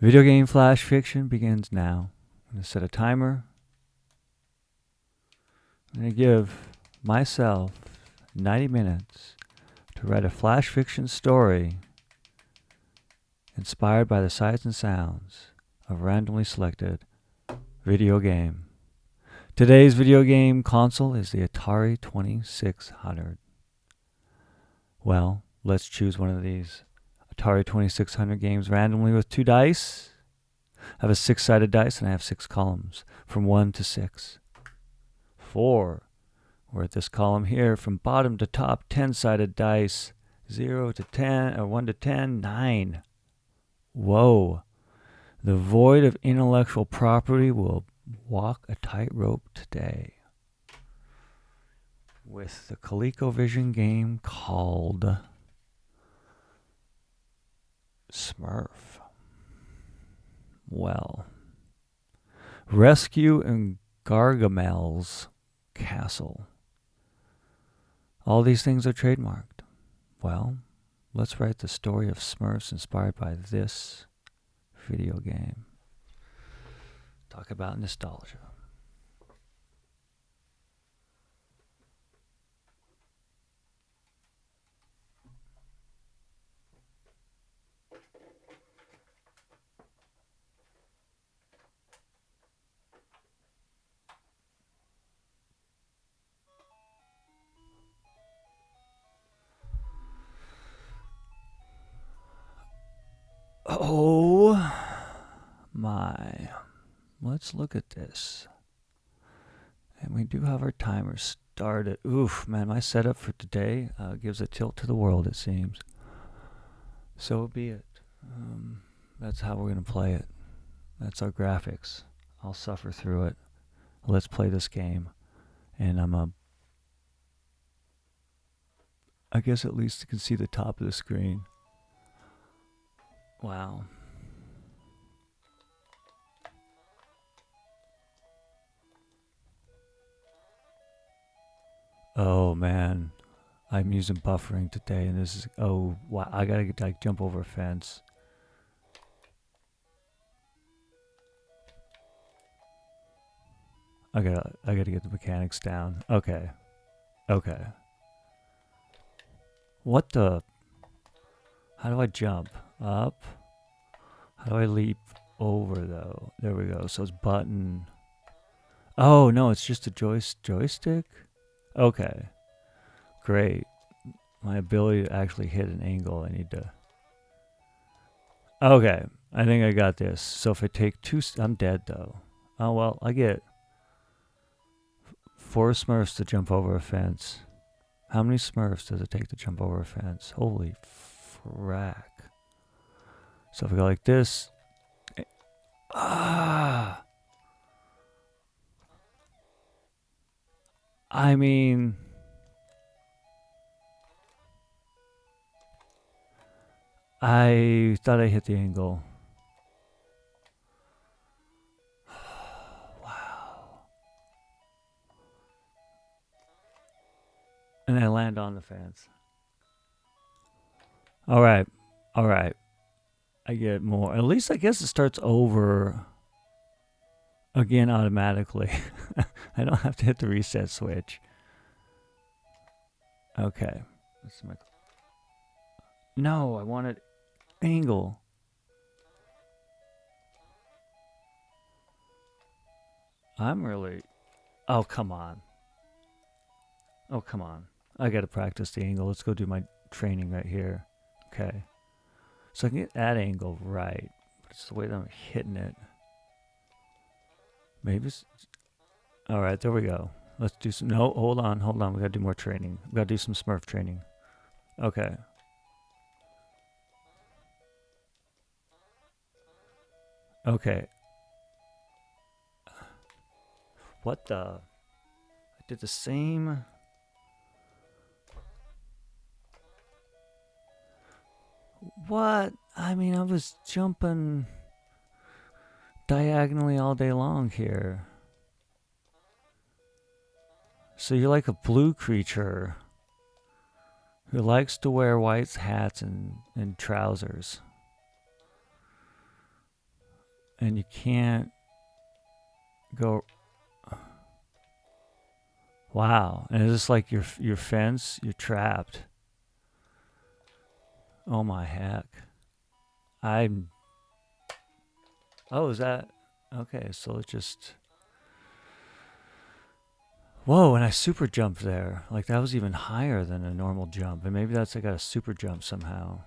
Video game flash fiction begins now. I'm going to set a timer. I'm going to give myself 90 minutes to write a flash fiction story inspired by the sights and sounds of a randomly selected video game. Today's video game console is the Atari 2600. Well, let's choose one of these Atari 2600 games randomly with 2 dice. I have a 6-sided dice and I have 6 columns from 1 to 6. 4. We're at this column here from bottom to top, 10-sided dice. 0 to 10, or 1 to 10, 9. Whoa. The void of intellectual property will walk a tightrope today with the ColecoVision game called Smurf. Well, rescue in Gargamel's castle. All these things are trademarked. Well, let's write the story of Smurfs inspired by this video game. Talk about nostalgia. Oh my. Let's look at this. And we do have our timer started. Oof, man, my setup for today gives a tilt to the world, it seems. So be it. That's how we're going to play it. That's our graphics. I'll suffer through it. Let's play this game. And I guess at least you can see the top of the screen. Wow. Oh man, I'm using buffering today, and this is wow. I gotta like jump over a fence. I gotta get the mechanics down. Okay. What the? How do I jump? Up? How do I leap over though? There we go. So it's button. Oh no, it's just a joystick? Okay. Great. My ability to actually hit an angle, I need to... Okay. I think I got this. So if I take 2... I'm dead though. Oh well, I get 4 Smurfs to jump over a fence. How many Smurfs does it take to jump over a fence? Holy frack. So if I go like this... I mean... I thought I hit the angle. Wow. And I land on the fence. Alright. I get more. At least I guess it starts over again automatically. I don't have to hit the reset switch. Okay. No, I wanted angle. I'm really... Oh, come on. I gotta practice the angle. Let's go do my training right here. Okay. So I can get that angle right. It's the way that I'm hitting it. Maybe it's... Alright, there we go. Let's do some... No, hold on. We gotta do more training. We gotta do some Smurf training. Okay. Okay. What the... I did the same... What? I mean, I was jumping diagonally all day long here. So you're like a blue creature who likes to wear white hats and trousers. and you can't go. Wow. And it's just like your fence, you're trapped. Oh my heck. I'm. Oh, is that. Okay, so it just. Whoa, and I super jumped there. Like that was even higher than a normal jump. And maybe that's I got a super jump somehow.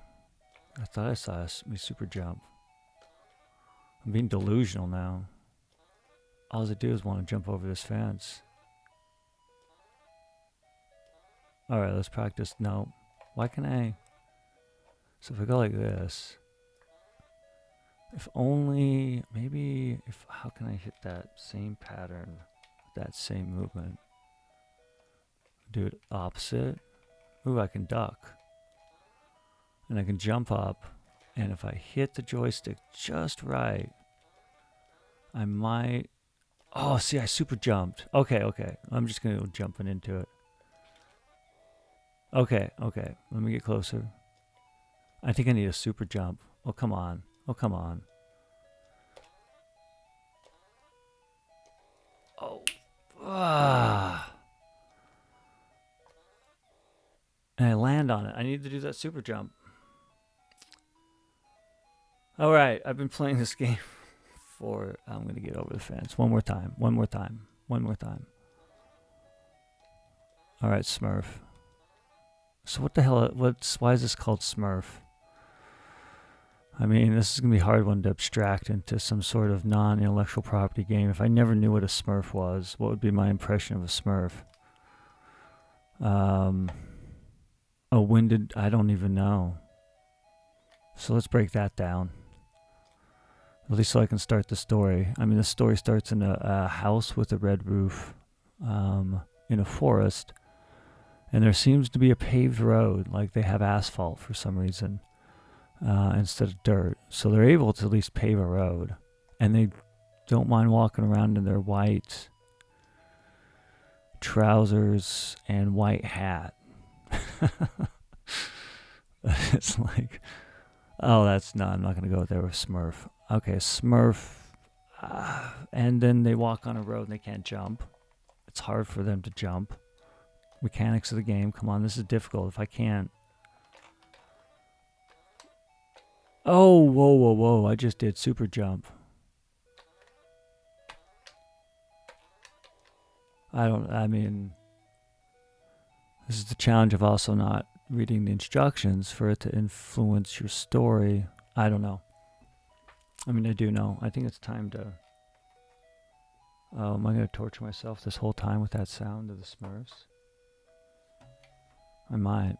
I thought I saw me super jump. I'm being delusional now. All I do is want to jump over this fence. Alright, let's practice. No. Why can I? So if I go like this. If only, maybe, if how can I hit that same pattern, that same movement? Do it opposite. Ooh, I can duck. And I can jump up. And if I hit the joystick just right, I might... Oh, see, I super jumped. Okay. I'm just going to go jumping into it. Okay. Let me get closer. I think I need a super jump. Oh, come on. Oh. Ah. And I land on it. I need to do that super jump. All right. I've been playing this game for... I'm going to get over the fence. One more time. All right, Smurf. So what the hell... Why is this called Smurf? I mean, this is going to be a hard one to abstract into some sort of non-intellectual property game. If I never knew what a Smurf was, what would be my impression of a Smurf? I don't even know. So let's break that down. At least so I can start the story. I mean, the story starts in a house with a red roof in a forest. And there seems to be a paved road, like they have asphalt for some reason. Instead of dirt. So they're able to at least pave a road. And they don't mind walking around in their white trousers and white hat. It's like, oh, I'm not going to go there with Smurf. Okay, Smurf. And then they walk on a road and they can't jump. It's hard for them to jump. Mechanics of the game. Come on, this is difficult. If I can't. Oh, whoa. I just did super jump. This is the challenge of also not reading the instructions for it to influence your story. I don't know. I mean, I do know. I think it's time to... am I going to torture myself this whole time with that sound of the Smurfs? I might.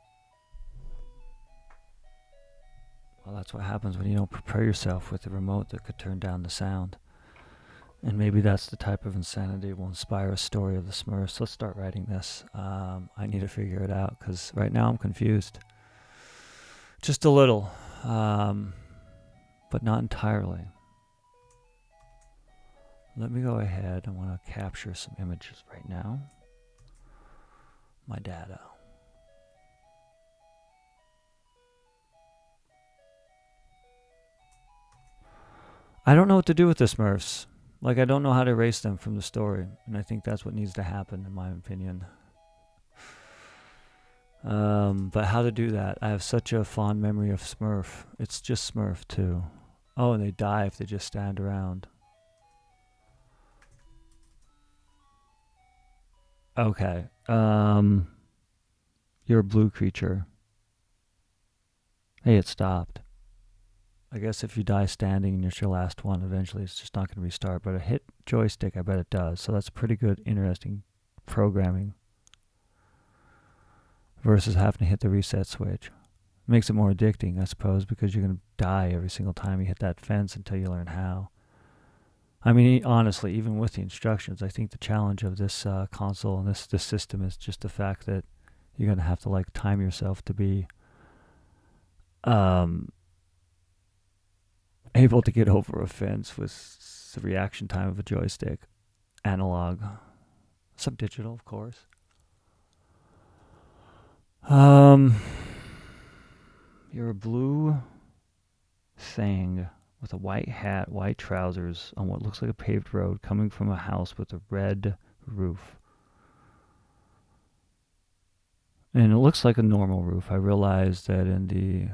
Well, that's what happens when you don't prepare yourself with a remote that could turn down the sound. And maybe that's the type of insanity that will inspire a story of the Smurfs. Let's start writing this. I need to figure it out because right now I'm confused. Just a little, but not entirely. Let me go ahead. I want to capture some images right now. My data. I don't know what to do with the Smurfs. Like, I don't know how to erase them from the story. And I think that's what needs to happen, in my opinion. But how to do that? I have such a fond memory of Smurf. It's just Smurf, too. Oh, and they die if they just stand around. Okay. You're a blue creature. Hey, it stopped. I guess if you die standing and it's your last one, eventually it's just not going to restart. But a hit joystick, I bet it does. So that's pretty good, interesting programming. Versus having to hit the reset switch. Makes it more addicting, I suppose, because you're going to die every single time you hit that fence until you learn how. I mean, honestly, even with the instructions, I think the challenge of this console and this system is just the fact that you're going to have to like time yourself to be able to get over a fence with the reaction time of a joystick. Analog. Some digital, of course. You're a blue thing. with a white hat, white trousers, on what looks like a paved road, coming from a house with a red roof. And it looks like a normal roof. I realized that in the...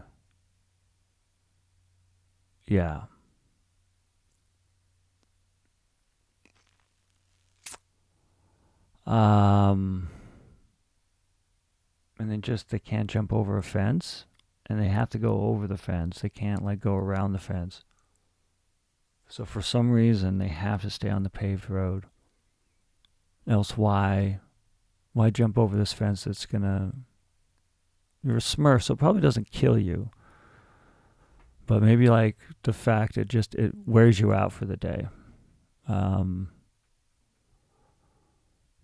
Yeah. And then just they can't jump over a fence, and they have to go over the fence. They can't like go around the fence. So for some reason they have to stay on the paved road. Else why jump over this fence that's gonna... You're a Smurf, so it probably doesn't kill you. But maybe like the fact it wears you out for the day.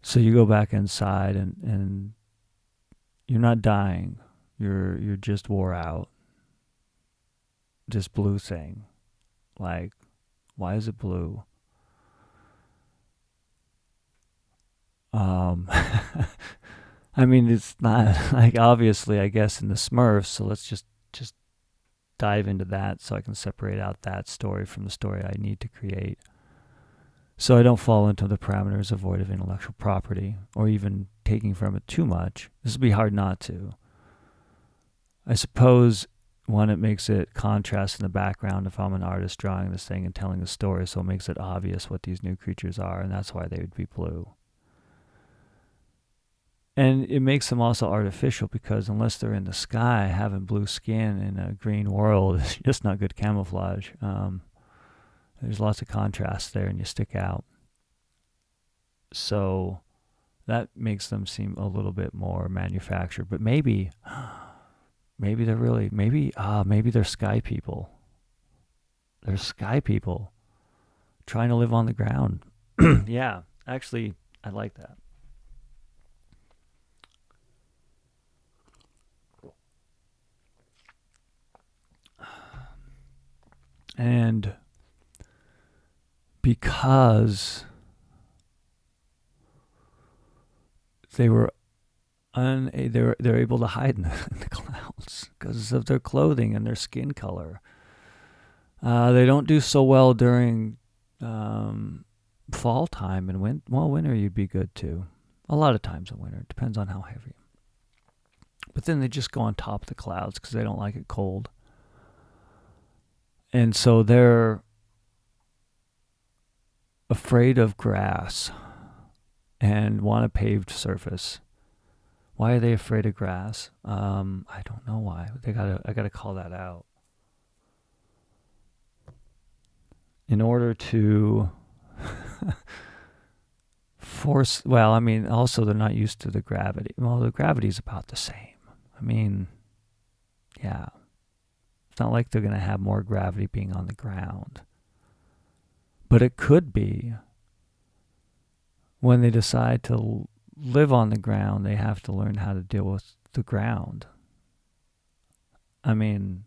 So you go back inside and you're not dying. You're just wore out. This blue thing. Like, why is it blue? I mean, it's not like obviously, I guess, in the Smurfs. So let's just dive into that so I can separate out that story from the story I need to create. So I don't fall into the parameters of void of intellectual property or even taking from it too much. This would be hard not to. I suppose one, it makes it contrast in the background if I'm an artist drawing this thing and telling a story, so it makes it obvious what these new creatures are, and that's why they would be blue. And it makes them also artificial because unless they're in the sky, having blue skin in a green world is just not good camouflage. There's lots of contrast there and you stick out. So that makes them seem a little bit more manufactured. But maybe they're really, maybe they're sky people. They're sky people trying to live on the ground. Yeah, actually, I like that. And because they're able to hide in the clouds because of their clothing and their skin color. They don't do so well during fall time and winter you'd be good too. A lot of times in winter, it depends on how heavy. But then they just go on top of the clouds because they don't like it cold. And so they're afraid of grass and want a paved surface. Why are they afraid of grass? I don't know why. I gotta call that out. In order to force, well, I mean, also they're not used to the gravity. Well, the gravity's about the same. I mean, yeah. It's not like they're going to have more gravity being on the ground. But it could be when they decide to live on the ground, they have to learn how to deal with the ground. I mean,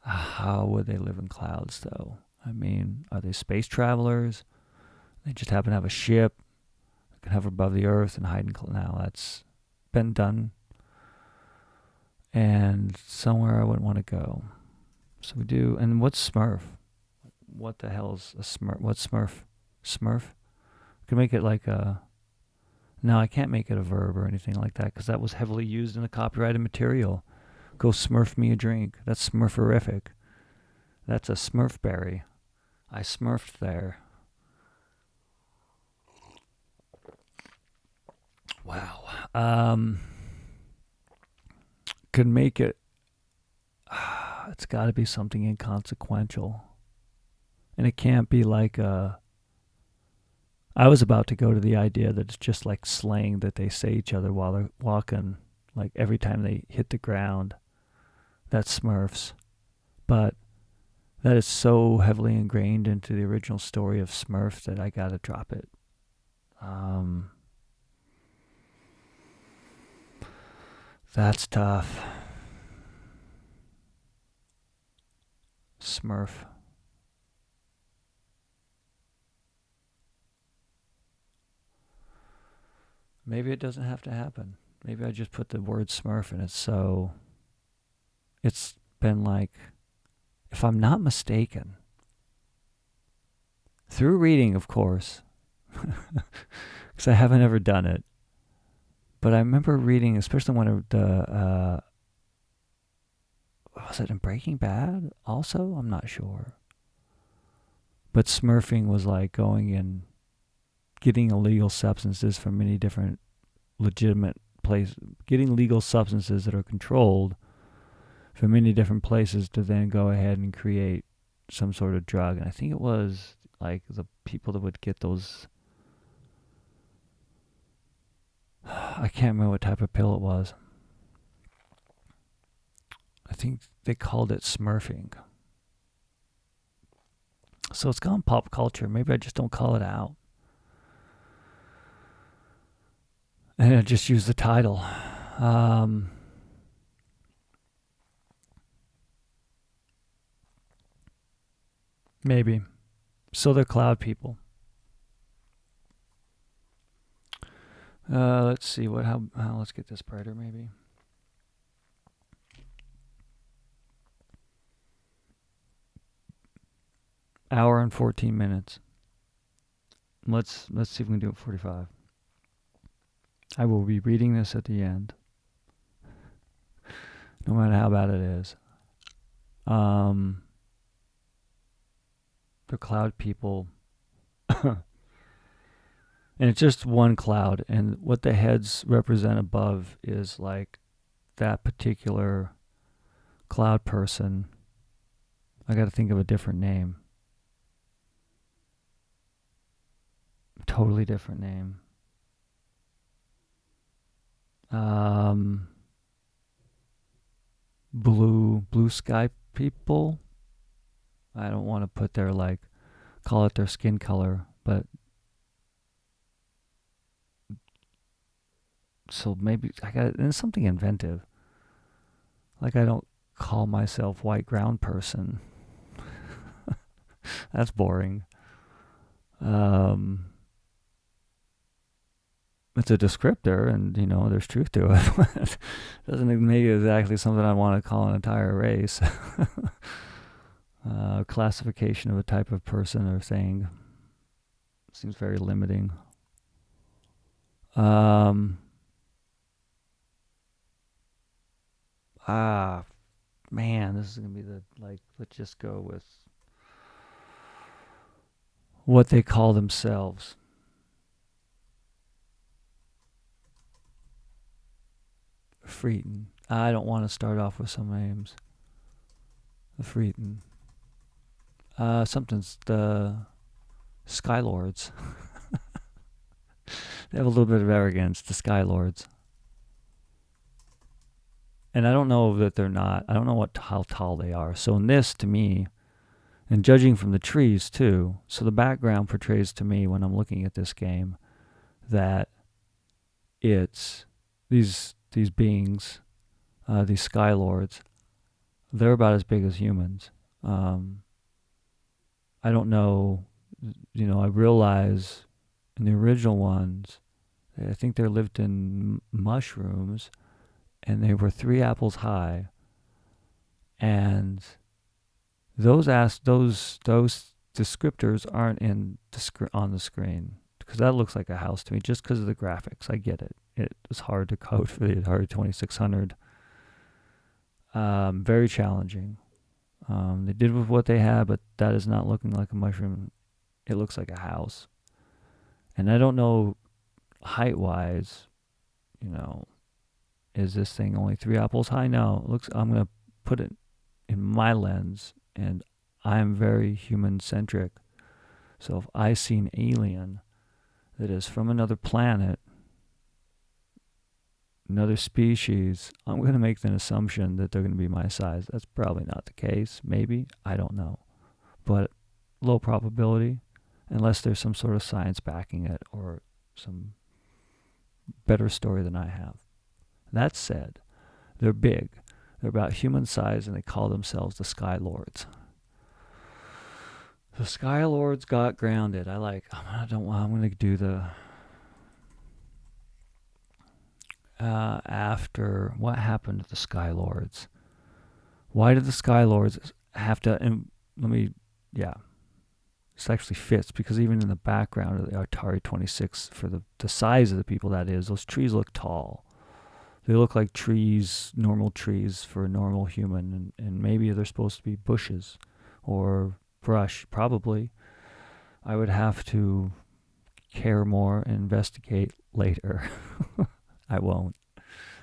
how would they live in clouds, though? I mean, are they space travelers? They just happen to have a ship that can hover above the earth and hide in clouds. Now, that's been done. And somewhere I wouldn't want to go. So we do. And what's Smurf? What the hell's a Smurf? What's Smurf? Smurf? I can make it like a... No, I can't make it a verb or anything like that because that was heavily used in the copyrighted material. Go smurf me a drink. That's smurferific. That's a smurfberry. I smurfed there. Wow. Could make it... it's got to be something inconsequential. And it can't be like a... I was about to go to the idea that it's just like slang that they say each other while they're walking. Like every time they hit the ground. That's Smurfs. But that is so heavily ingrained into the original story of Smurf that I got to drop it. That's tough. Smurf. Maybe it doesn't have to happen. Maybe I just put the word Smurf in it so it's been like if I'm not mistaken, through reading, of course, because I haven't ever done it, but I remember reading, especially when was it in Breaking Bad also? I'm not sure. But smurfing was like going and getting illegal substances from many different legitimate places, getting legal substances that are controlled from many different places to then go ahead and create some sort of drug. And I think it was like the people that would get those, I can't remember what type of pill it was. I think they called it smurfing. So it's gone pop culture. Maybe I just don't call it out. And I just use the title. Maybe. So they're cloud people. Let's see how let's get this brighter maybe. Hour and 14 minutes. Let's see if we can do it 45. I will be reading this at the end. No matter how bad it is. The cloud people. And it's just one cloud. And what the heads represent above is like that particular cloud person. I got to think of a different name. Totally different name. Blue sky people. I don't want to put their call it their skin color, but so maybe and it's something inventive. Like I don't call myself white ground person. That's boring. It's a descriptor, and there's truth to it. Doesn't make it exactly something I want to call an entire race. Classification of a type of person or thing seems very limiting. Man, this is gonna be let's just go with what they call themselves. Freeton. I don't want to start off with some names. The Freeton. Something's the Skylords. They have a little bit of arrogance, the Skylords. And I don't know that they're not. I don't know how tall they are. So in this, to me, and judging from the trees too, so the background portrays to me when I'm looking at this game that it's these beings, these Skylords, they're about as big as humans. I don't know, I realize in the original ones, I think they lived in mushrooms, and they were 3 apples high, and those descriptors aren't on the screen, because that looks like a house to me, just because of the graphics. I get it. It was hard to code for the Atari 2600. Very challenging. They did with what they had, but that is not looking like a mushroom. It looks like a house. And I don't know, height-wise, is this thing only 3 apples high? No. I'm going to put it in my lens, and I'm very human-centric. So if I see an alien that is from another planet, another species, I'm going to make an assumption that they're going to be my size. That's probably not the case. Maybe. I don't know. But low probability, unless there's some sort of science backing it or some better story than I have. That said, they're big. They're about human size, and they call themselves the Skylords. The Skylords got grounded. I'm going to do the... after what happened to the Skylords? Why did the Skylords have to, and let me, yeah, this actually fits because even in the background of the Atari 26, for the size of the people that is, those trees look tall. They look like trees, normal trees for a normal human, and maybe they're supposed to be bushes or brush, probably. I would have to care more and investigate later. I won't.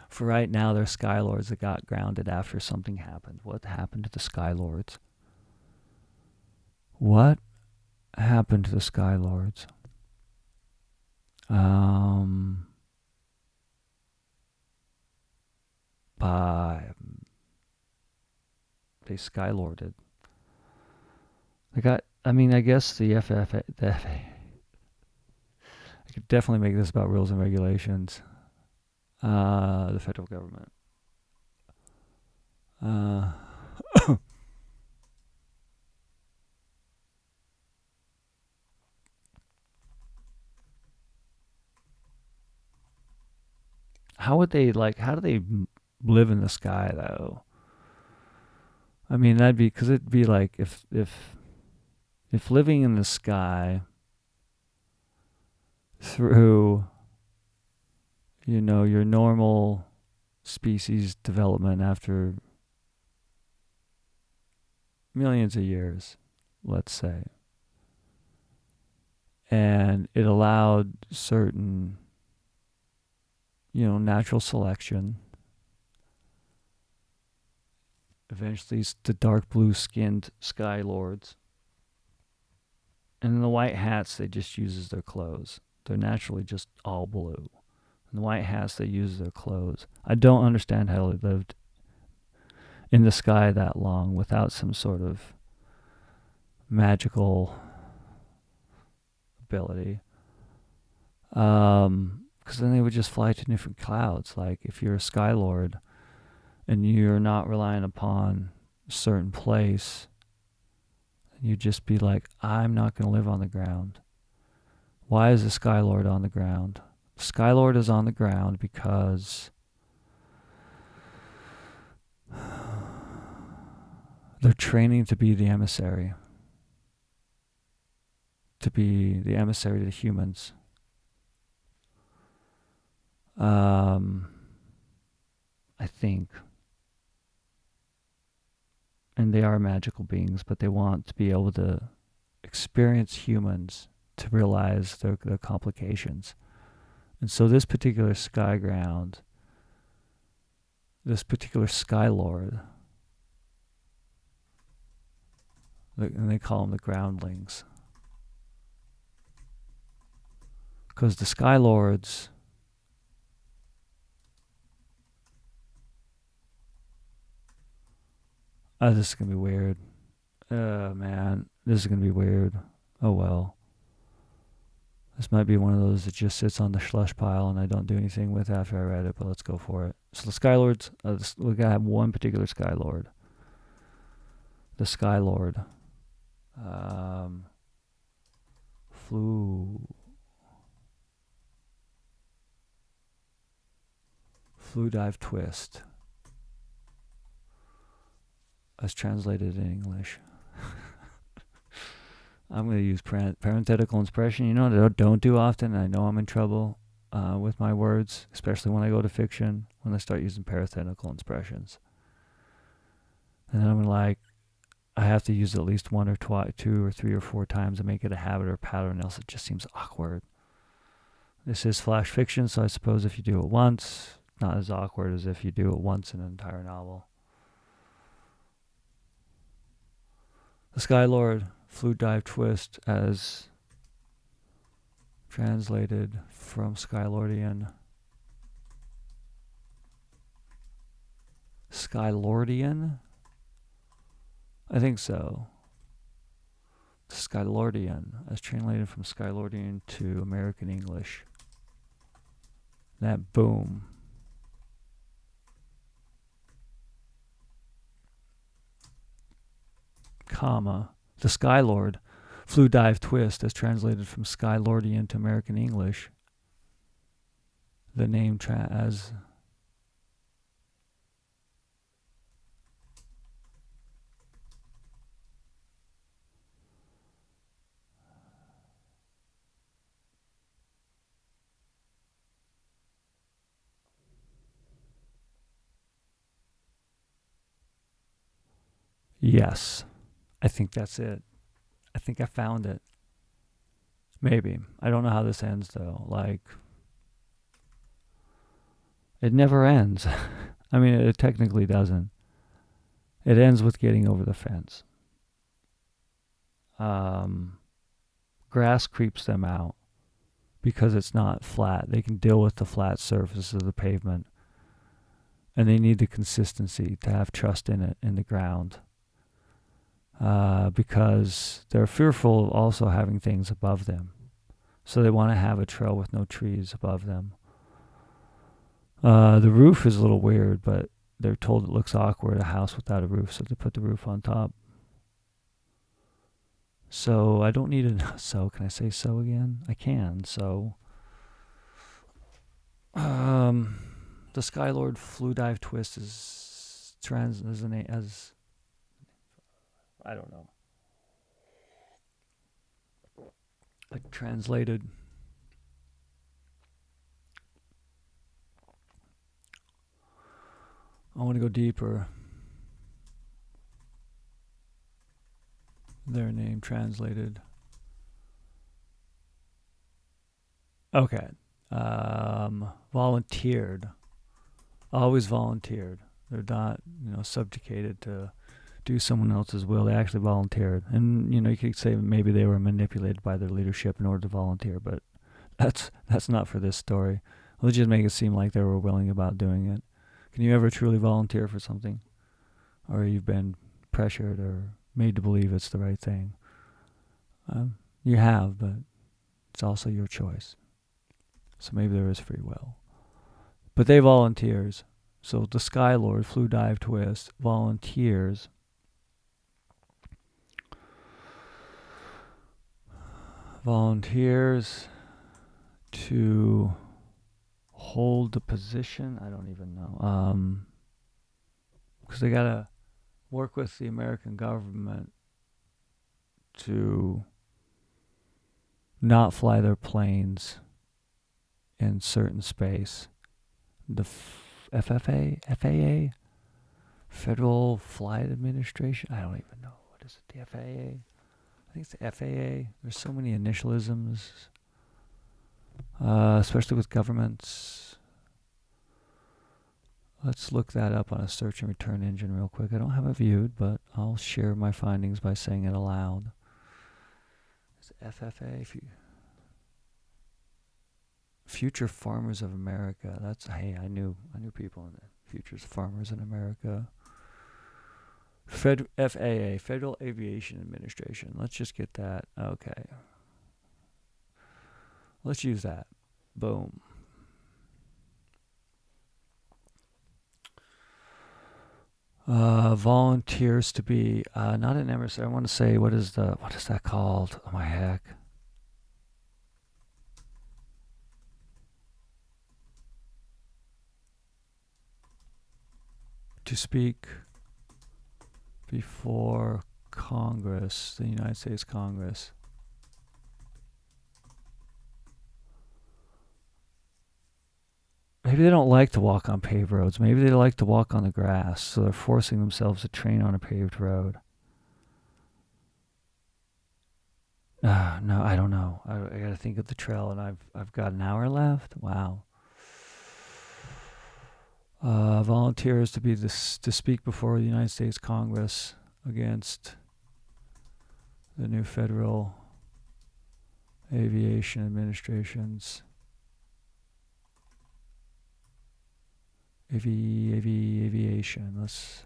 For right now, they're Skylords that got grounded after something happened. What happened to the Skylords? What happened to the Skylords? They Skylorded. They got, I mean, I guess the FFA, I could definitely make this about rules and regulations. The federal government. How would they, like, how do they live in the sky, though? I mean, that'd be, because it'd be like if living in the sky through, your normal species development after millions of years, let's say, and it allowed certain, natural selection. Eventually, the dark blue skinned Sky Lords. And the white hats, they just use as their clothes. They're naturally just all blue. And the white hats, they use as their clothes. I don't understand how they lived in the sky that long without some sort of magical ability. Because then they would just fly to different clouds. Like, if you're a Sky Lord and you're not relying upon a certain place, you'd just be like, I'm not going to live on the ground. Why is the Skylord on the ground? The Skylord is on the ground because they're training to be the emissary. To be the emissary to the humans. I think. And they are magical beings, but they want to be able to experience humans to realize their complications. And so this particular Skyground, this particular Skylord, and they call them the Groundlings. Because the Skylords, this is going to be weird. Man, this is going to be weird. Oh well. This might be one of those that just sits on the slush pile and I don't do anything with after I read it, but let's go for it. So the Skylords, we gotta have one particular Skylord. The Skylord. Flew dive twist. As translated in English. I'm going to use parenthetical expression. I don't do often. And I know I'm in trouble with my words, especially when I go to fiction, when I start using parenthetical expressions. And then I'm like, I have to use it at least one or two or three or four times to make it a habit or pattern, else it just seems awkward. This is flash fiction, so I suppose if you do it once, not as awkward as if you do it once in an entire novel. The Skylord flew dive twist as translated from Skylordian. Skylordian? I think so. Skylordian, as translated from Skylordian to American English. That boom. Comma. The Skylord flew dive twist as translated from Skylordian to American English. The name as Yes. I think that's it. I think I found it. Maybe. I don't know how this ends though. Like, it never ends. I mean, it technically doesn't. It ends with getting over the fence. Grass creeps them out because it's not flat. They can deal with the flat surface of the pavement. And they need the consistency to have trust in it, in the ground. Because they're fearful of also having things above them. So they want to have a trail with no trees above them. The roof is a little weird, but they're told it looks awkward, a house without a roof, so they put the roof on top. So I don't need a so. Can I say so again? I can. So the Skylord Flu Dive Twist is as I don't know. I translated. I want to go deeper. Their name translated. Okay. Volunteered. Always volunteered. They're not, subjugated to do someone else's will. They actually volunteered. And, you could say maybe they were manipulated by their leadership in order to volunteer, but that's not for this story. Let's just make it seem like they were willing about doing it. Can you ever truly volunteer for something? Or you've been pressured or made to believe it's the right thing? You have, but it's also your choice. So maybe there is free will. But they volunteers. So the Skylord Flu Dive Twist volunteers to hold the position. I don't even know. Because they got to work with the American government to not fly their planes in certain space. The FAA, Federal Flight Administration. I don't even know. What is it? The FAA? I think it's the FAA. There's so many initialisms, especially with governments. Let's look that up on a search and return engine real quick. I don't have it viewed, but I'll share my findings by saying it aloud. It's FFA, Future Farmers of America. I knew people in the Futures Farmers in America. FAA, Federal Aviation Administration. Let's just get that. Okay. Let's use that. Boom. Volunteers to be not an emissary. I want to say what is that called? Oh my heck. To speak before Congress, the United States Congress. Maybe they don't like to walk on paved roads. Maybe they like to walk on the grass, so they're forcing themselves to train on a paved road. No, I don't know. I got to think of the trail, and I've got an hour left. Wow. Volunteers to speak before the United States Congress against the new Federal Aviation Administration's aviation. Let's.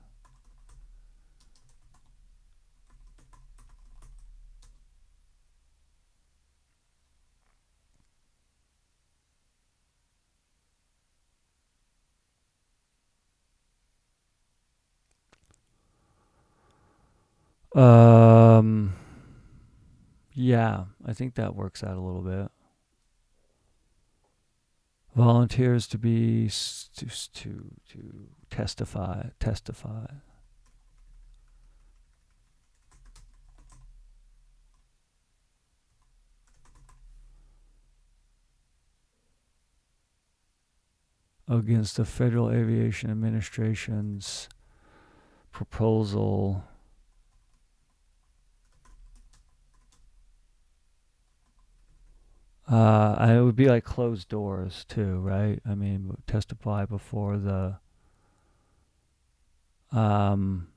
Yeah, I think that works out a little bit. Volunteers to testify. Against the Federal Aviation Administration's proposal It would be like closed doors too, right? I mean, testify before um,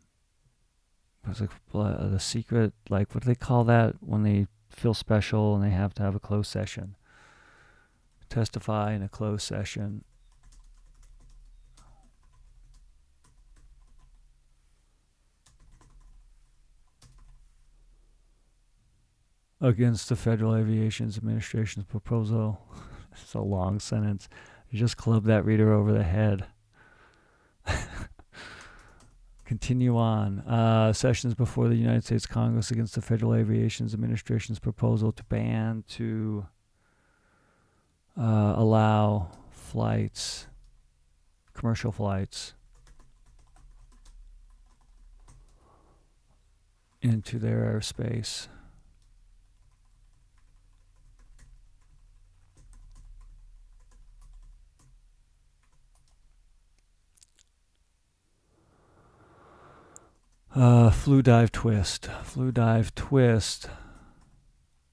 what's it, the secret, like what do they call that when they feel special and they have to have a closed session? Testify in a closed session. Against the Federal Aviation Administration's proposal. It's a long sentence. You just club that reader over the head. Continue on. Sessions before the United States Congress against the Federal Aviation Administration's proposal to ban to allow flights, commercial flights, into their airspace. Flu dive twist. Flu dive twist.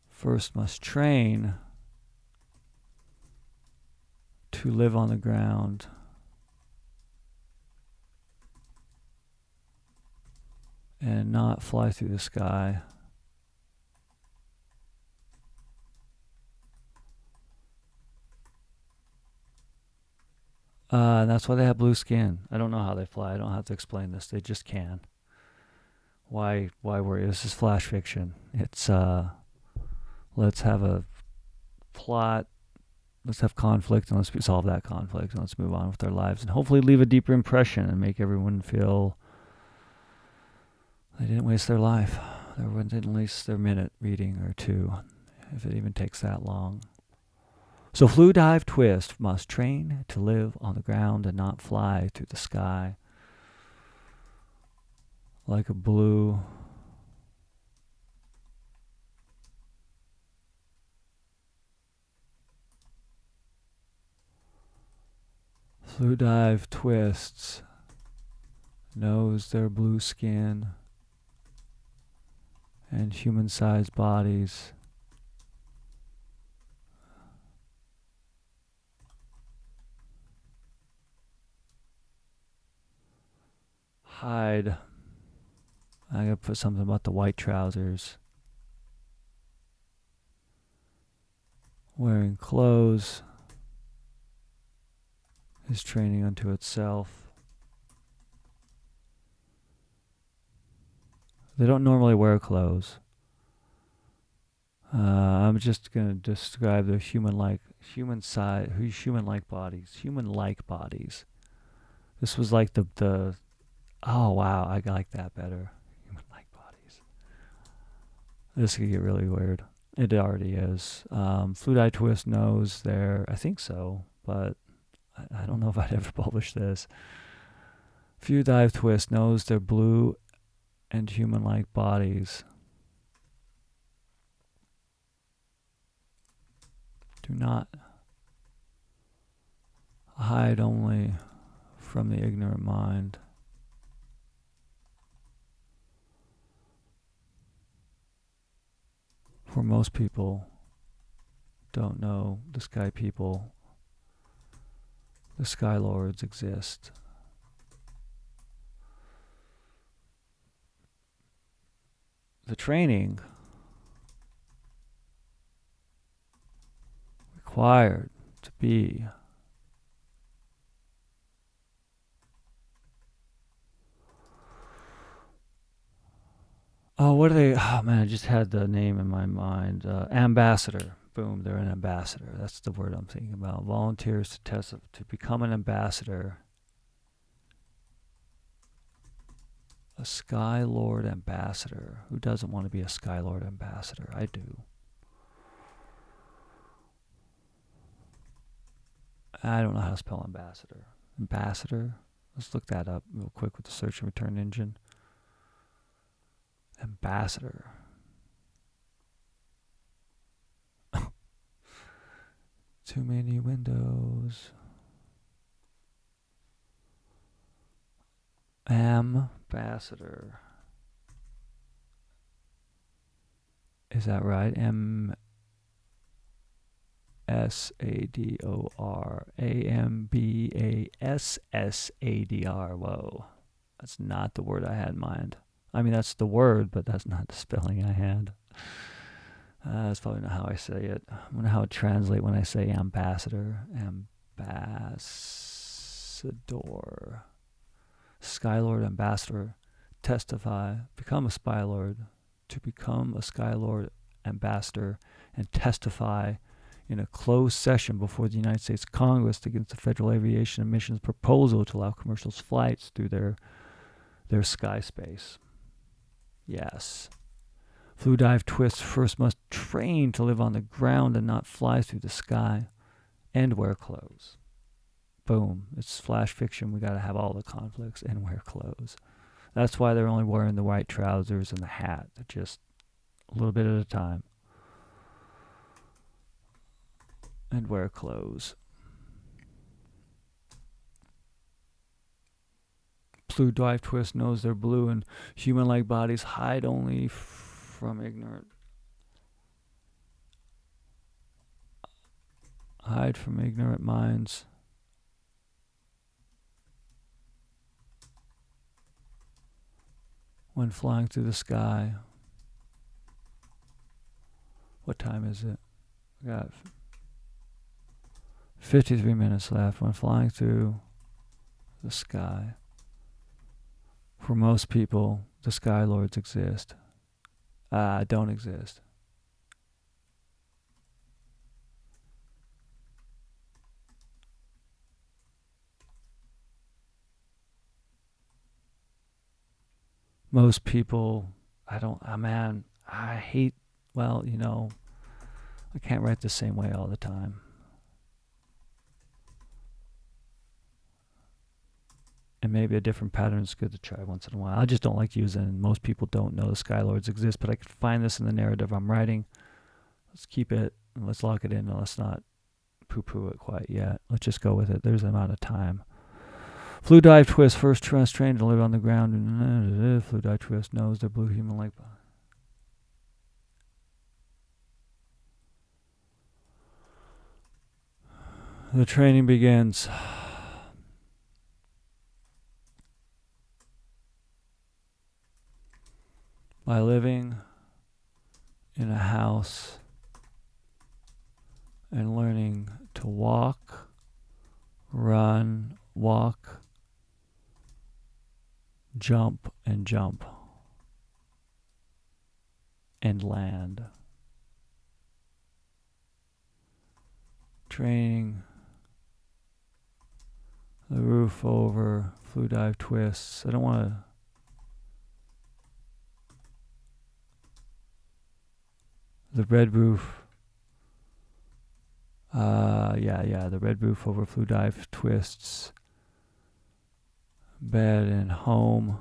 First must train to live on the ground. And not fly through the sky. And that's why they have blue skin. I don't know how they fly. I don't have to explain this. They just can. Why worry? This is flash fiction. It's let's have a plot, let's have conflict, and let's solve that conflict, and let's move on with our lives, and hopefully leave a deeper impression and make everyone feel they didn't waste their life. They didn't waste their minute reading or two, if it even takes that long. So flu dive twist must train to live on the ground and not fly through the sky. Like a blue flu dive twists knows their blue skin and human-sized bodies hide. I gotta put something about the white trousers. Wearing clothes is training unto itself. They don't normally wear clothes. I'm just gonna describe their human-like bodies. This was like the. Oh wow, I like that better. Human-like bodies. This could get really weird. It already is. Flu Dye Twist knows their. I think so, but I don't know if I'd ever publish this. Flu Dive Twist knows their blue and human-like bodies do not hide only from the ignorant mind. For most people don't know the sky people, the sky lords exist. The training required to be what are they? Oh man, I just had the name in my mind. Ambassador. Boom, they're an ambassador. That's the word I'm thinking about. Volunteers to become an ambassador. A Sky Lord ambassador. Who doesn't want to be a Sky Lord ambassador? I do. I don't know how to spell ambassador. Ambassador? Let's look that up real quick with the search and return engine. Ambassador. Too many windows. Ambassador. Is that right? Sador. Whoa. That's not the word I had in mind. I mean, that's the word, but that's not the spelling I had. That's probably not how I say it. I wonder how it translates when I say ambassador. Ambassador. Skylord ambassador. Testify. Become a Skylord. To become a Skylord ambassador and testify in a closed session before the United States Congress against the Federal Aviation Administration's proposal to allow commercial flights through their sky space. Yes. Flu dive twists first must train to live on the ground and not fly through the sky and wear clothes. Boom. It's flash fiction. We got to have all the conflicts and wear clothes. That's why they're only wearing the white trousers and the hat. They're just a little bit at a time. And wear clothes. Blue dive twist knows they're blue and human-like bodies hide only from ignorant. Hide from ignorant minds. When flying through the sky. What time is it? We got 53 minutes left. When flying through the sky. For most people, the Skylords exist. Don't exist. Most people, I hate, I can't write the same way all the time. And maybe a different pattern is good to try once in a while. I just don't like using, most people don't know the Skylords exist, but I could find this in the narrative I'm writing. Let's keep it, and let's lock it in, and let's not poo-poo it quite yet. Let's just go with it. There's an amount of time. Flu dive twist, first trained to live on the ground. Flu dive twist knows they're blue human-like. The training begins. By living in a house and learning to walk, run, walk, jump, and land. Training the roof over, flu dive twists. I don't want to. The red roof. The red roof over flu dive twists. Bed and home.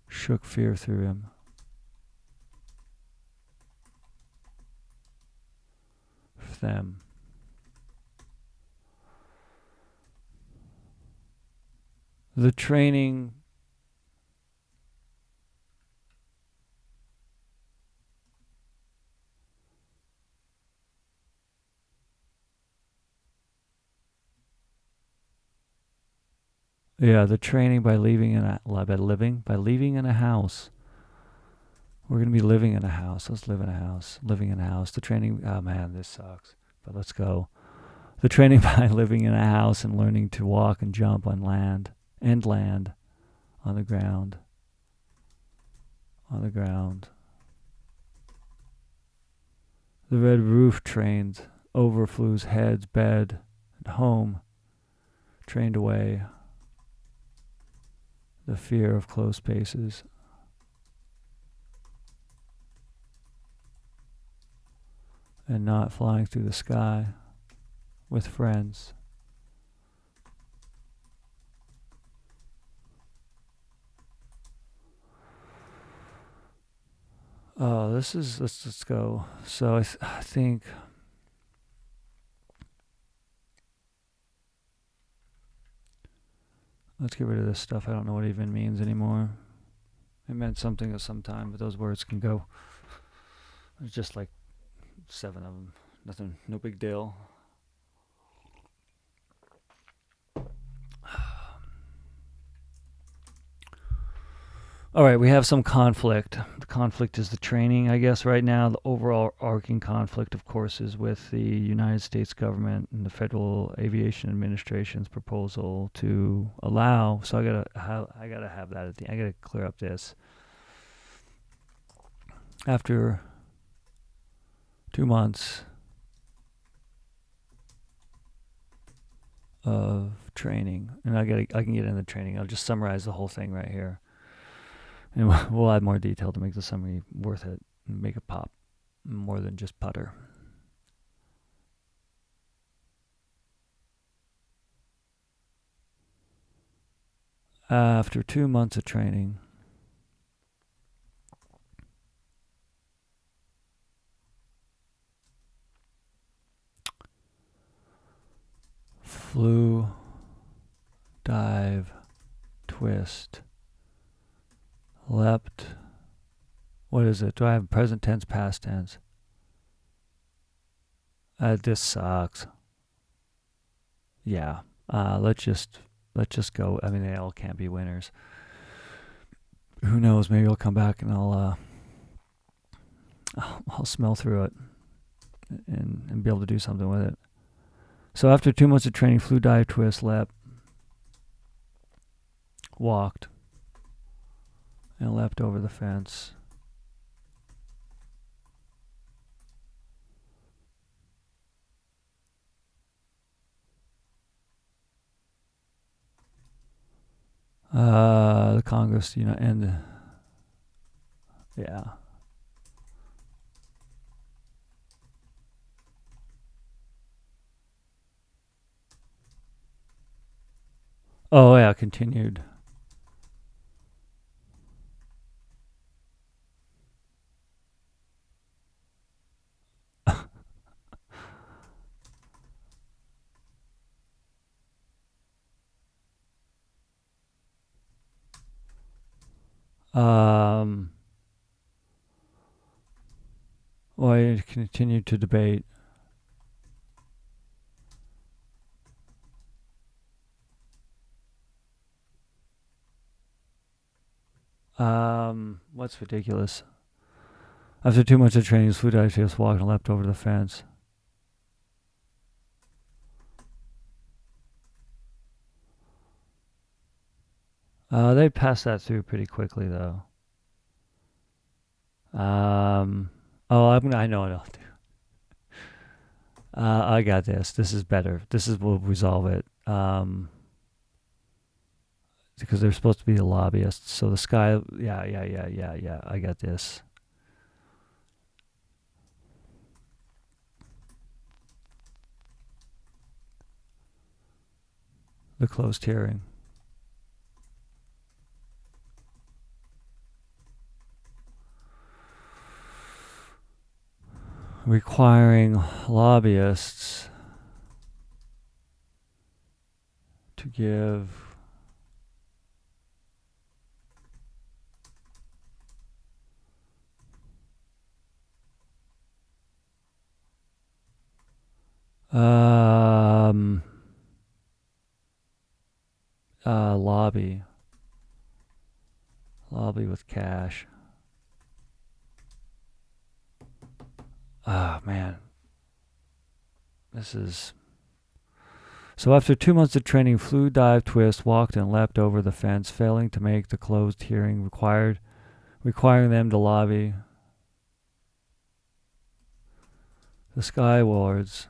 Shook fear through him. Them. The training the training by leaving in a house. We're going to be living in a house. Let's live in a house. Living in a house. The training, oh man, this sucks. But let's go. The training by living in a house and learning to walk and jump on land. And land. On the ground. On the ground. The red roof trained over Flu's heads, bed, and home. Trained away the fear of closed spaces. And not flying through the sky with friends. Oh, let's go. So I think let's get rid of this stuff. I don't know what it even means anymore. It meant something at some time, but those words can go. There's just like 7 of them. Nothing, no big deal. All right, we have some conflict. The conflict is the training, I guess, right now. The overall arcing conflict, of course, is with the United States government and the Federal Aviation Administration's proposal to allow. So I gotta have that at the. I gotta clear up this. After 2 months of training, and I can get into the training. I'll just summarize the whole thing right here. And we'll add more detail to make the summary worth it and make it pop more than just putter. After 2 months of training, flew, dive, twist, leapt. What is it? Do I have present tense, past tense? This sucks. Yeah. Let's just go. I mean, they all can't be winners. Who knows? Maybe I'll come back and I'll smell through it and be able to do something with it. So after 2 months of training, flew, dive, twist, leapt, walked, and leapt over the fence. The Congress, and yeah. Oh yeah, continued. Well, I continued to debate. What's ridiculous? After 2 months of training, flew, dive, just walked and leapt over the fence. They passed that through pretty quickly, though. I know what I'll do. I got this. This is better. We'll resolve it. Because they're supposed to be the lobbyists. So the sky, yeah. I got this. The closed hearing. Requiring lobbyists to give lobby with cash. Oh man, this is. So after 2 months of training, flew, dive, twist, walked, and leapt over the fence, failing to make the closed hearing requiring them to lobby the Sky Wards.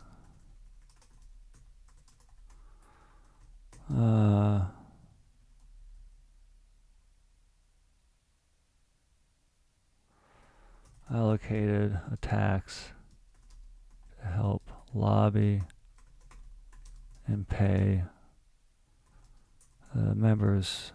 Allocated a tax to help lobby and pay the members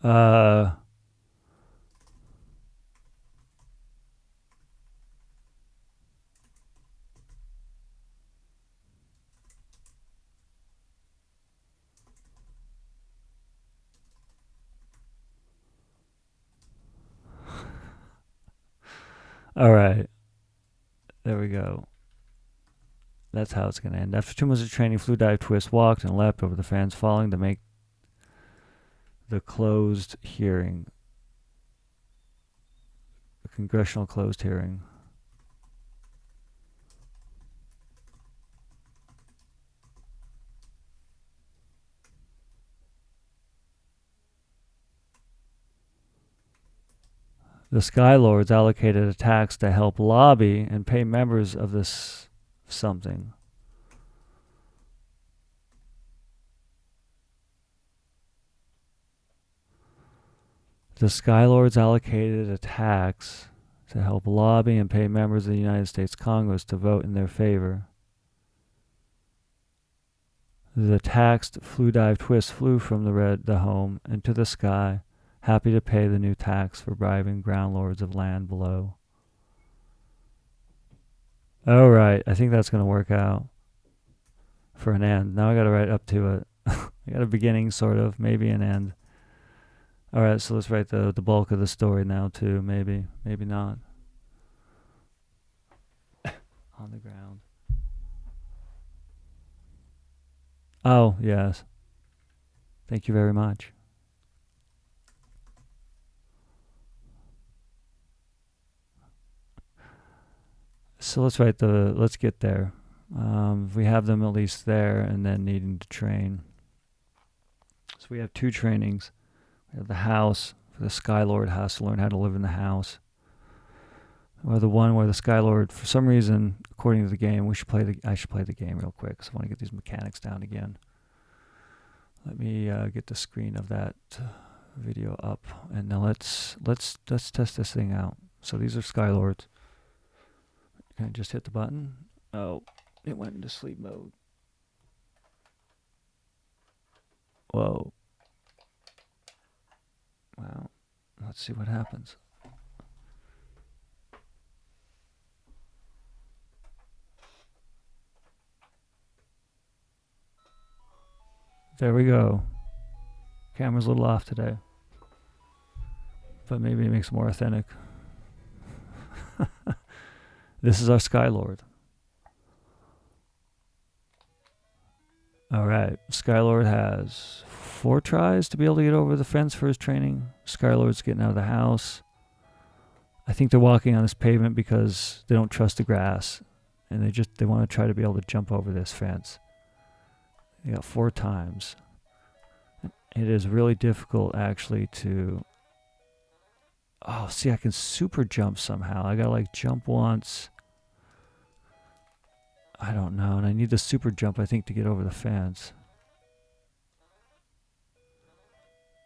Uh, all right. There we go. That's how it's going to end. After 2 months of training, flew, dived, twist, walked, and leapt over the fans, falling to make the closed hearing. The congressional closed hearing. The Skylords allocated a tax to help lobby and pay members of this something. The Skylords allocated a tax to help lobby and pay members of the United States Congress to vote in their favor. The taxed flew, dive, twist flew from the home into the sky, happy to pay the new tax for bribing ground lords of land below. All right, I think that's going to work out for an end. Now I got to write up to it. I got a beginning, sort of, maybe an end. All right, so let's write the bulk of the story now too. Maybe not. On the ground. Oh, yes. Thank you very much. So let's get there. We have them at least there and then needing to train. So we have 2 trainings. We have the house. The Skylord has to learn how to live in the house. Or the one where the Skylord, for some reason, according to the game, I should play the game real quick because I want to get these mechanics down again. Let me get the screen of that video up, and now let's test this thing out. So these are Skylords. Can I just hit the button? Oh, it went into sleep mode. Whoa. Wow. Let's see what happens. There we go. Camera's a little off today, but maybe it makes it more authentic. This is our Skylord. All right. Skylord has 4 tries to be able to get over the fence for his training. Skylord's getting out of the house. I think they're walking on this pavement because they don't trust the grass, and they want to try to be able to jump over this fence. They got 4 times. It is really difficult actually to... Oh, see, I can super jump somehow. I gotta like jump once. I don't know, and I need the super jump, I think, to get over the fence.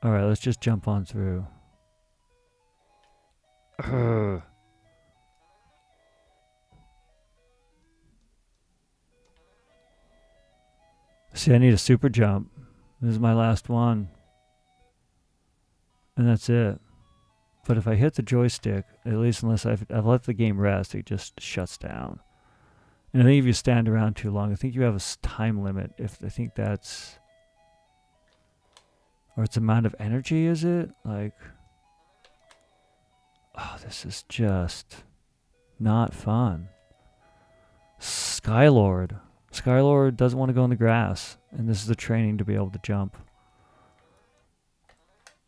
All right, let's just jump on through. See, I need a super jump. This is my last one. And that's it. But if I hit the joystick, at least unless I've let the game rest, it just shuts down. And I think if you stand around too long, I think you have a time limit. I think that's... Or it's amount of energy, is it? Like... Oh, this is just... not fun. Skylord. Skylord doesn't want to go in the grass. And this is the training to be able to jump.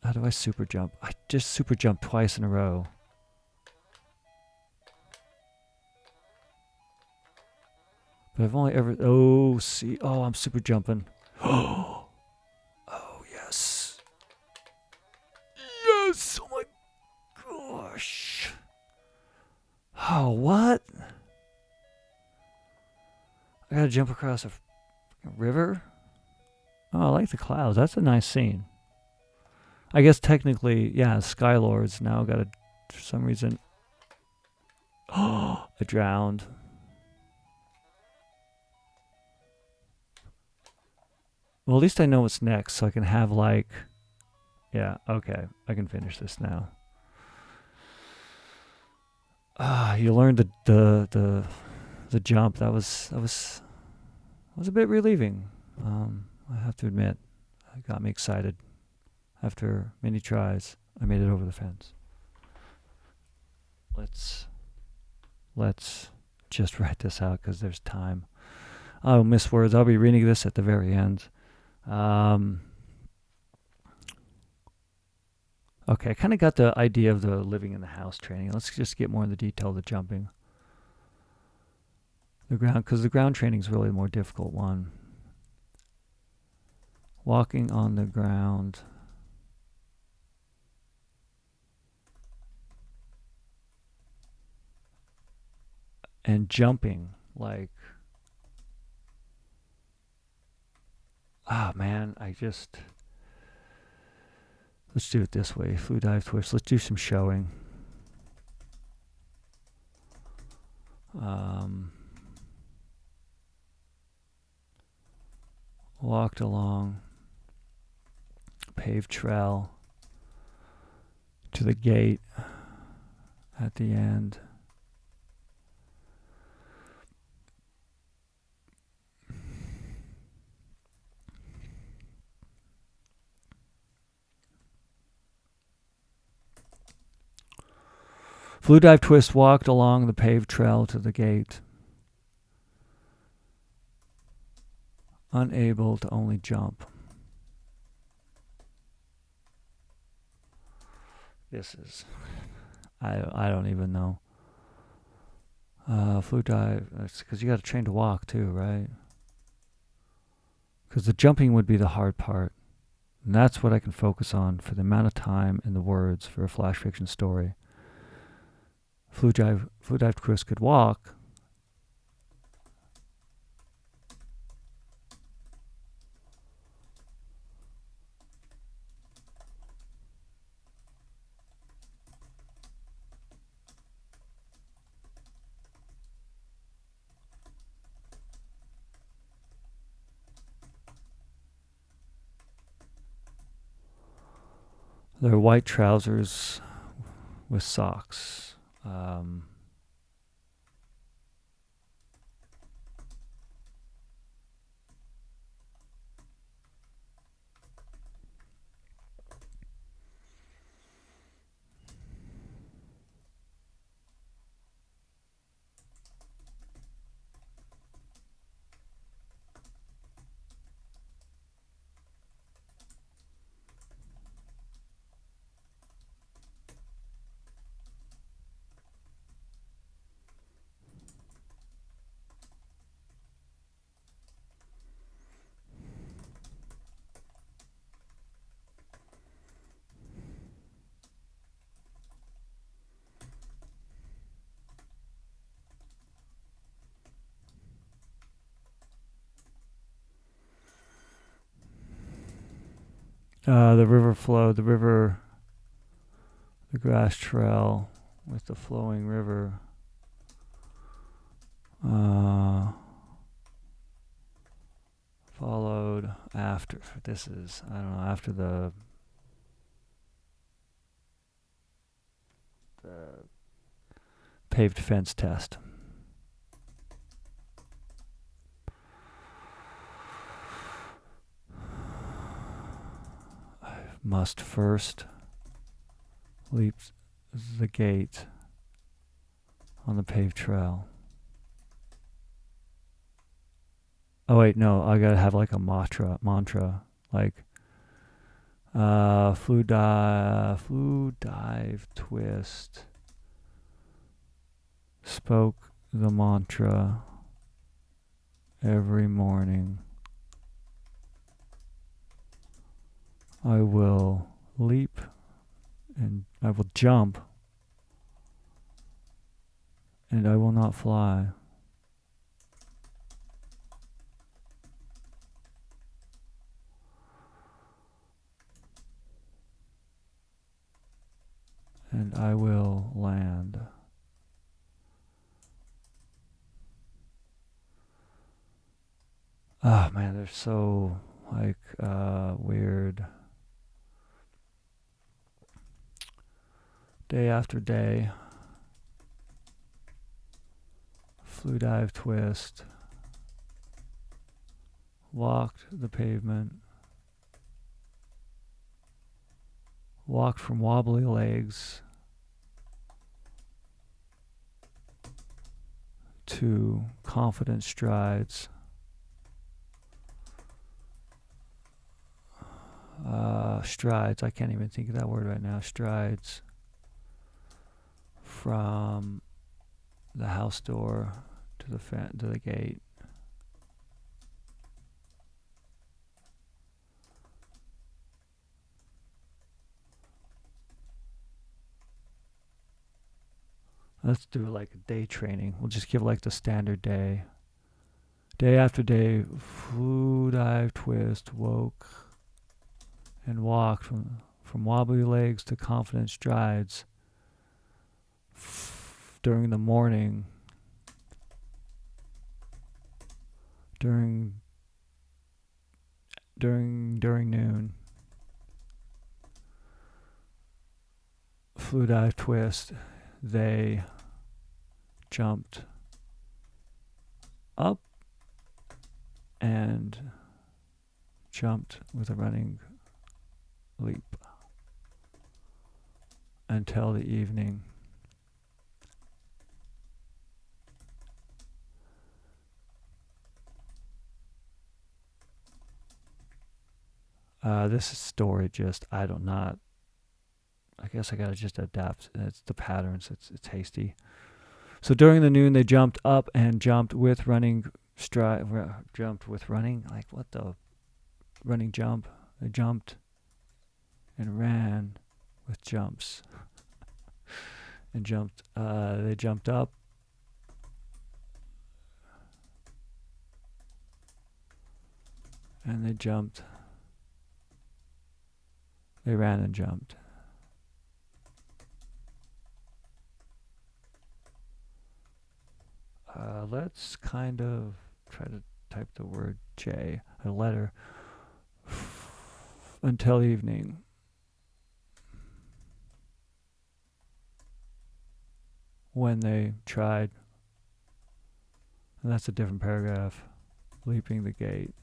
How do I super jump? I just super jumped twice in a row. But I've only ever... Oh, see. Oh, I'm super jumping. Oh, yes. Yes! Oh, my gosh. Oh, what? I gotta jump across a river? Oh, I like the clouds. That's a nice scene. I guess technically, yeah, Skylords now gotta, for some reason... Oh, I drowned. Well, at least I know what's next, so I can have, like, Yeah, okay. I can finish this now. You learned the jump. That was a bit relieving. I have to admit, it got me excited. After many tries, I made it over the fence. Let's just write this out because there's time. I'll miss words. I'll be reading this at the very end. Okay, I kind of got the idea of the living in the house training. Let's just get more in the detail of the jumping. The ground, because the ground training is really the more difficult one. Walking on the ground. And jumping, like, man, let's do it this way. Flu dive twist. Let's do some showing. Walked along paved trail to the gate at the end. Flu dive twist walked along the paved trail to the gate. Unable to only jump. This is, I don't even know. Flu dive, because you got to train to walk too, right? Because the jumping would be the hard part. And that's what I can focus on for the amount of time and the words for a flash fiction story. Flu dive Chris could walk. They're white trousers with socks. The river flowed, the grass trail with the flowing river. Followed after, this is, I don't know, after the paved fence test. I must first leap the gate on the paved trail. Oh wait, no, I gotta have like a mantra, like flu dive twist. Spoke the mantra every morning. I will leap and I will jump and I will not fly. And I will land. Oh man, they're so like weird. day after day, flew, dive, twist, walked the pavement, walked from wobbly legs to confident strides. Strides, I can't even think of that word right now. Strides from the house door to the gate. Let's do like a day training. We'll just give like the standard day. Day after day, flew, dive, twist, woke, and walked from wobbly legs to confident strides. During the morning, during noon, flew, dive, twist, they jumped up and jumped with a running leap until the evening. This story just, I guess I gotta just adapt. It's the patterns, it's hasty. So during the noon, they jumped up and jumped with running jumped with running, like what the running jump? They jumped and ran with jumps. And jumped, they jumped up and they ran and jumped. Let's kind of try to type the word J, a letter, until evening. When they tried, and that's a different paragraph, leaping the gate.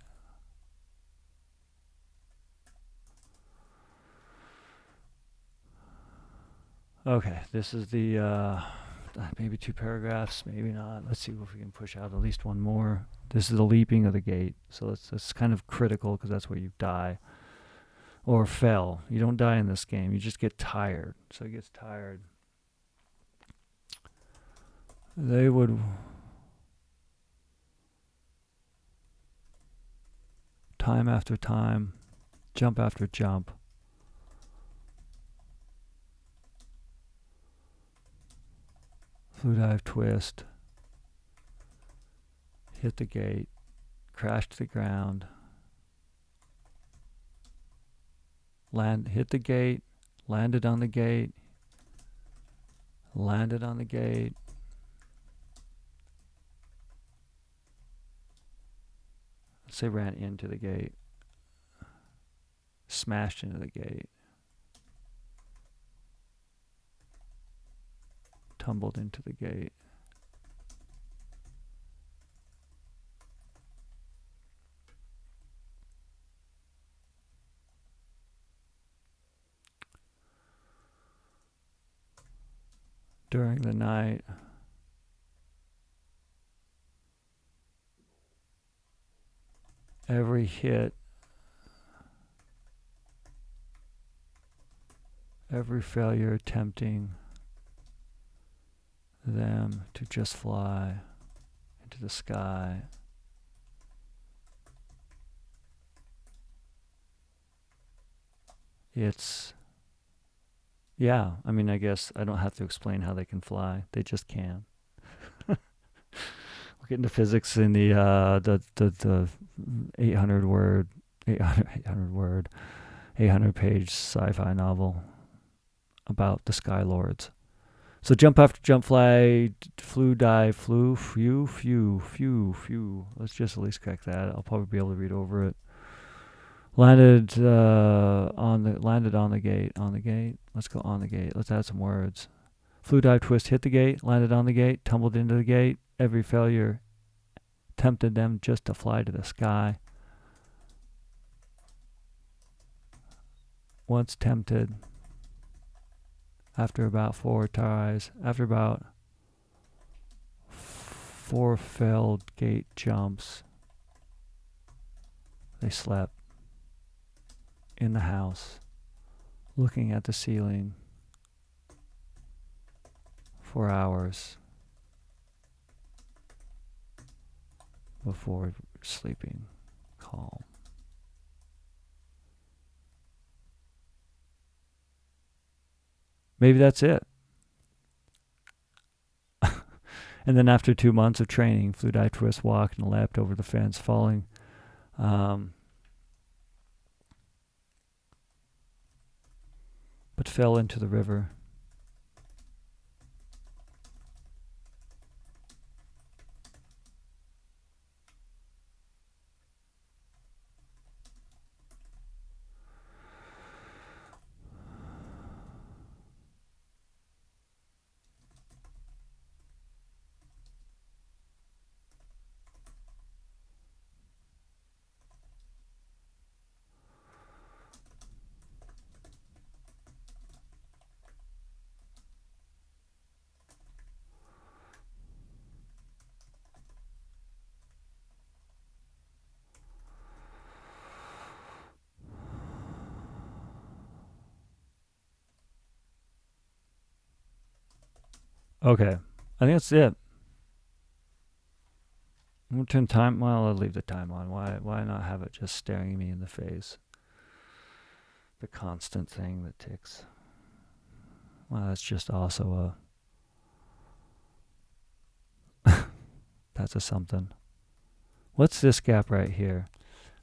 Okay, this is the maybe 2 paragraphs, maybe not. Let's see if we can push out at least one more. This is the leaping of the gate. So that's kind of critical because that's where you die or fell. You don't die in this game. You just get tired. So he gets tired. They would time after time, jump after jump, flew, dive, twist, hit the gate, crashed to the ground, hit the gate, landed on the gate, landed on the gate, let's say ran into the gate, smashed into the gate, tumbled into the gate. During the night, every hit, every failure attempting them to just fly into the sky. It's, yeah, I mean, I guess I don't have to explain how they can fly. They just can. We'll get into physics in the 800 page sci-fi novel about the Sky Lords. So jump after jump, fly, flew, dive, flew, few. Let's just at least correct that. I'll probably be able to read over it. Landed on the gate. Let's go on the gate. Let's add some words. Flew, dive, twist, hit the gate, landed on the gate, tumbled into the gate. Every failure tempted them just to fly to the sky. Once tempted, after about 4 tries, after about 4 failed gate jumps, they slept in the house, looking at the ceiling for hours before sleeping calm. Maybe that's it. And then after 2 months of training, flew, dive, twist, walked, and leapt over the fence, falling. But fell into the river. Okay, I think that's it. I'm gonna turn time. Well, I'll leave the time on. Why not have it just staring me in the face? The constant thing that ticks. Well, that's just also that's a something. What's this gap right here?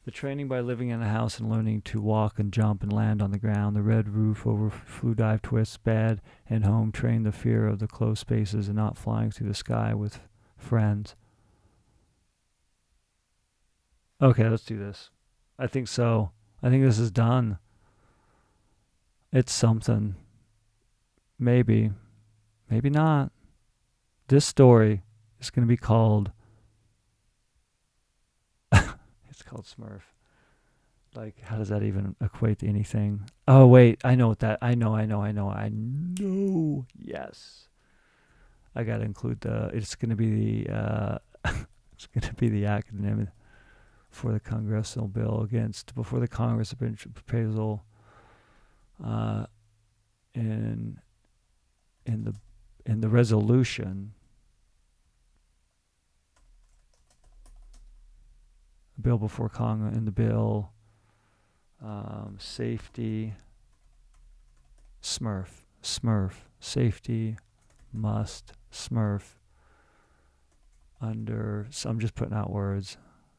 The training by living in a house and learning to walk and jump and land on the ground. The red roof over flew, dive, twist, bad and home trained the fear of the closed spaces and not flying through the sky with friends. Okay, let's do this. I think so. I think this is done. It's something. Maybe. Maybe not. This story is going to be called... It's called Smurf. Like, how does that even equate to anything? Oh, wait. I know what that... I know. Yes. I got to include the... It's going to be the... it's going to be the acronym for the congressional bill against... Before the Congress proposal... in the resolution, the bill before Congress, in the bill, safety, Smurf, safety must Smurf under. So I'm just putting out words.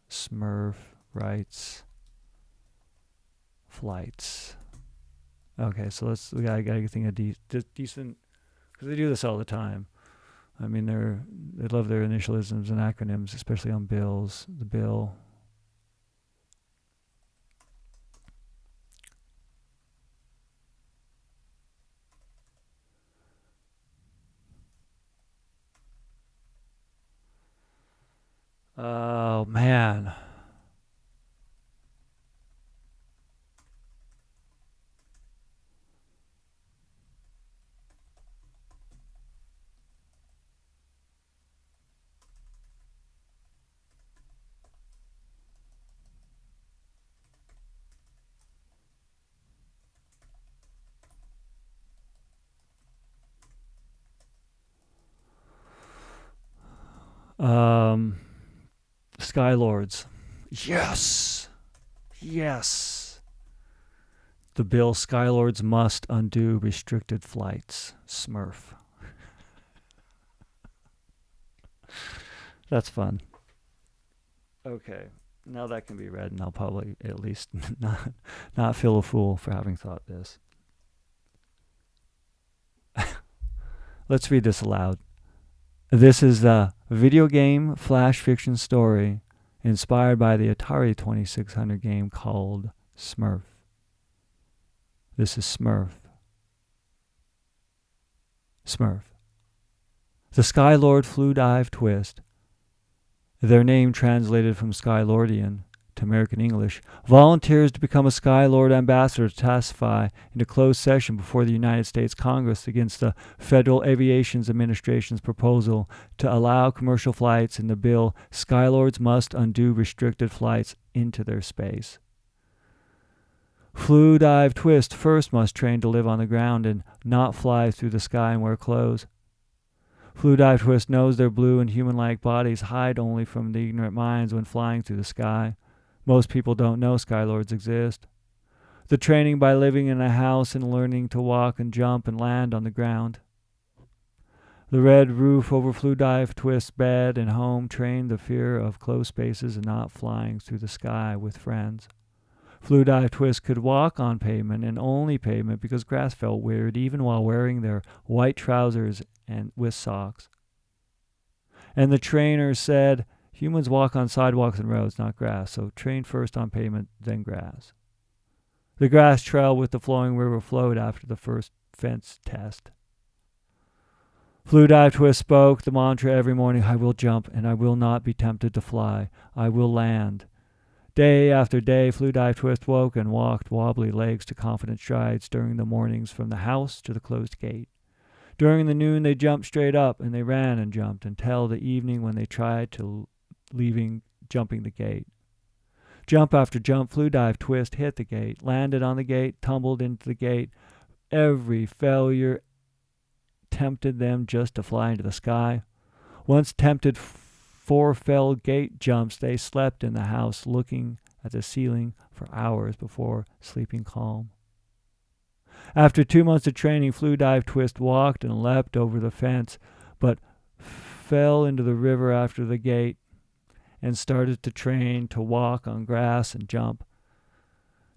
Smurf rights flights. Okay, so we gotta think of decent, because they do this all the time. I mean, they love their initialisms and acronyms, especially on bills. The bill. Oh man. Skylords. Yes. The bill Skylords must undo restricted flights. Smurf. That's fun. Okay. Now that can be read, and I'll probably at least not feel a fool for having thought this. Let's read this aloud. This is a video game flash fiction story inspired by the Atari 2600 game called Smurf. This is Smurf. Smurf. The Skylord flew dive twist. Their name translated from Skylordian to American English, volunteers to become a Skylord ambassador to testify in a closed session before the United States Congress against the Federal Aviation Administration's proposal to allow commercial flights. In the bill, Skylords must undo restricted flights into their space. Flew dive twist first must train to live on the ground and not fly through the sky and wear clothes. Flew dive twist knows their blue and human-like bodies hide only from the ignorant minds when flying through the sky. Most people don't know Skylords exist. The training by living in a house and learning to walk and jump and land on the ground. The red roof over Flew dive twist's bed and home trained the fear of closed spaces and not flying through the sky with friends. Flew dive twist could walk on pavement and only pavement because grass felt weird even while wearing their white trousers and with socks. And the trainer said, humans walk on sidewalks and roads, not grass, so train first on pavement, then grass. The grass trail with the flowing river flowed after the first fence test. Flew dive twist spoke the mantra every morning, I will jump and I will not be tempted to fly. I will land. Day after day, Flew dive twist woke and walked wobbly legs to confident strides during the mornings from the house to the closed gate. During the noon, they jumped straight up, and they ran and jumped until the evening when they tried to jumping the gate. Jump after jump, Flew dive twist hit the gate, landed on the gate, tumbled into the gate. Every failure tempted them just to fly into the sky. Once tempted 4 failed gate jumps, they slept in the house looking at the ceiling for hours before sleeping calm. After 2 months of training, Flew dive twist walked and leapt over the fence, but fell into the river after the gate and started to train to walk on grass and jump.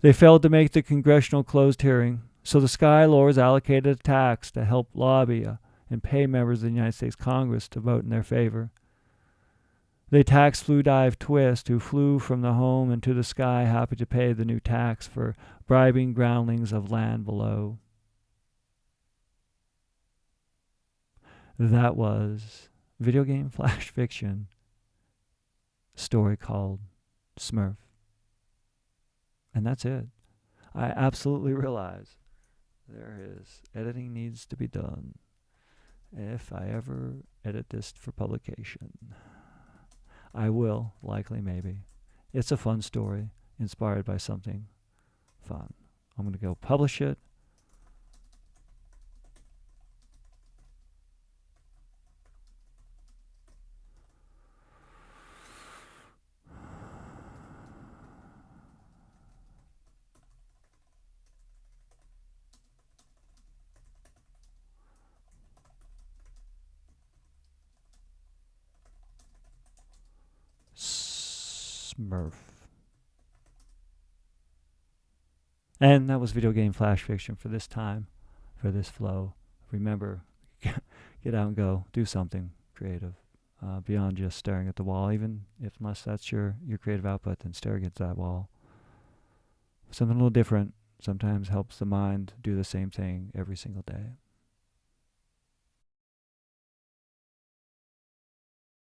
They failed to make the congressional closed hearing, so the Skylords allocated a tax to help lobby and pay members of the United States Congress to vote in their favor. They taxed Flew dive twist, who flew from the home into the sky, happy to pay the new tax for bribing groundlings of land below. That was video game flash fiction story called Smurf. And that's it. I absolutely realize editing needs to be done if I ever edit this for publication. I will, likely, maybe. It's a fun story, inspired by something fun. I'm going to go publish it. Smurf. And that was video game flash fiction for this time, for this flow. Remember, get out and go, do something creative beyond just staring at the wall. Even if unless that's your creative output, then stare against that wall. Something a little different sometimes helps the mind do the same thing every single day.